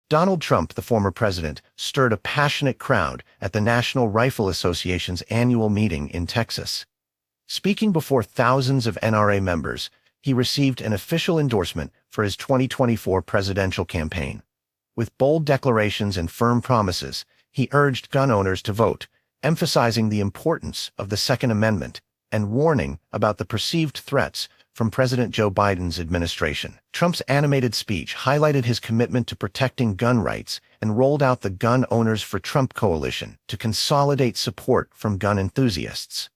Donald Trump, the former president, stirred a passionate crowd at the National Rifle Association's annual meeting in Texas. Speaking before thousands of NRA members, he received an official endorsement for his 2024 presidential campaign. With bold declarations and firm promises, he urged gun owners to vote, emphasizing the importance of the Second Amendment and warning about the perceived threats from President Joe Biden's administration. Trump's animated speech highlighted his commitment to protecting gun rights and rolled out the Gun Owners for Trump coalition to consolidate support from gun enthusiasts.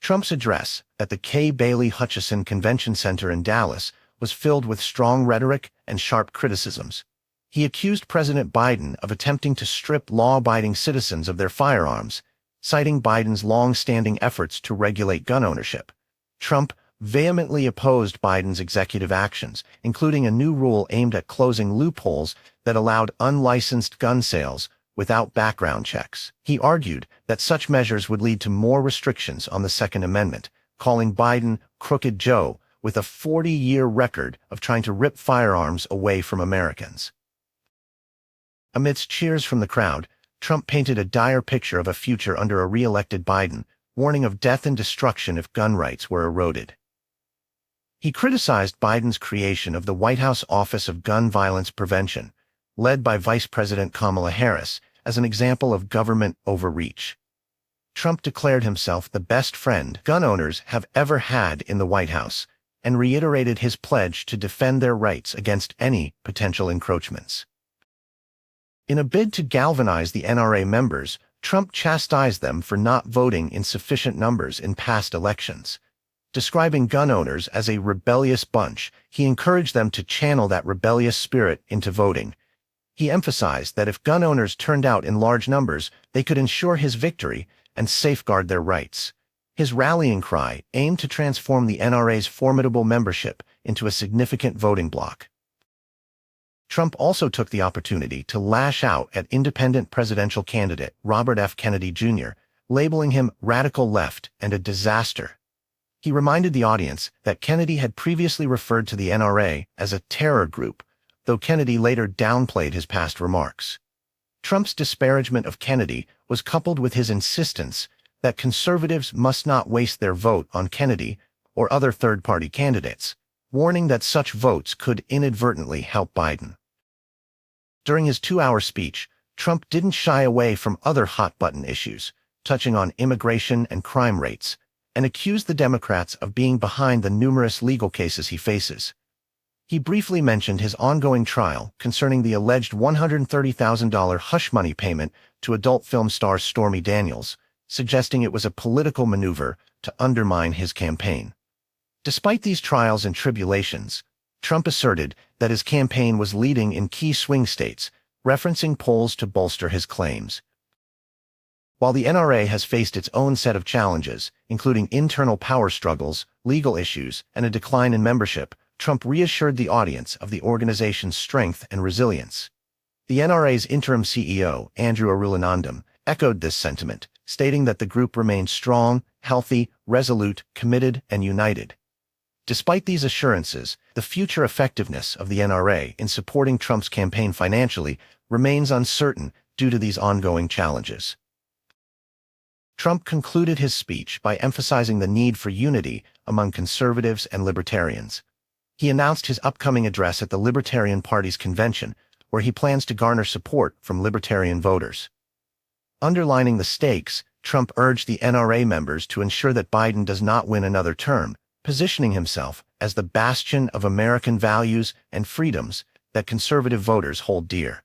Trump's address at the Kay Bailey Hutchison Convention Center in Dallas was filled with strong rhetoric and sharp criticisms. He accused President Biden of attempting to strip law-abiding citizens of their firearms, citing Biden's long-standing efforts to regulate gun ownership. Trump vehemently opposed Biden's executive actions, including a new rule aimed at closing loopholes that allowed unlicensed gun sales without background checks. He argued that such measures would lead to more restrictions on the Second Amendment, calling Biden Crooked Joe, with a 40-year record of trying to rip firearms away from Americans. Amidst cheers from the crowd, Trump painted a dire picture of a future under a re-elected Biden, warning of death and destruction if gun rights were eroded. He criticized Biden's creation of the White House Office of Gun Violence Prevention, led by Vice President Kamala Harris, as an example of government overreach. Trump declared himself the best friend gun owners have ever had in the White House and reiterated his pledge to defend their rights against any potential encroachments. In a bid to galvanize the NRA members, Trump chastised them for not voting in sufficient numbers in past elections. Describing gun owners as a rebellious bunch, he encouraged them to channel that rebellious spirit into voting. He emphasized that if gun owners turned out in large numbers, they could ensure his victory and safeguard their rights. His rallying cry aimed to transform the NRA's formidable membership into a significant voting bloc. Trump also took the opportunity to lash out at independent presidential candidate Robert F. Kennedy Jr., labeling him radical left and a disaster. He reminded the audience that Kennedy had previously referred to the NRA as a terror group, though Kennedy later downplayed his past remarks. Trump's disparagement of Kennedy was coupled with his insistence that conservatives must not waste their vote on Kennedy or other third-party candidates, warning that such votes could inadvertently help Biden. During his 2-hour speech, Trump didn't shy away from other hot-button issues, touching on immigration and crime rates, and accused the Democrats of being behind the numerous legal cases he faces. He briefly mentioned his ongoing trial concerning the alleged $130,000 hush money payment to adult film star Stormy Daniels, suggesting it was a political maneuver to undermine his campaign. Despite these trials and tribulations, Trump asserted that his campaign was leading in key swing states, referencing polls to bolster his claims. While the NRA has faced its own set of challenges, including internal power struggles, legal issues, and a decline in membership, Trump reassured the audience of the organization's strength and resilience. The NRA's interim CEO, Andrew Arulanandam, echoed this sentiment, stating that the group remained strong, healthy, resolute, committed, and united. Despite these assurances, the future effectiveness of the NRA in supporting Trump's campaign financially remains uncertain due to these ongoing challenges. Trump concluded his speech by emphasizing the need for unity among conservatives and libertarians. He announced his upcoming address at the Libertarian Party's convention, where he plans to garner support from libertarian voters. Underlining the stakes, Trump urged the NRA members to ensure that Biden does not win another term, positioning himself as the bastion of American values and freedoms that conservative voters hold dear.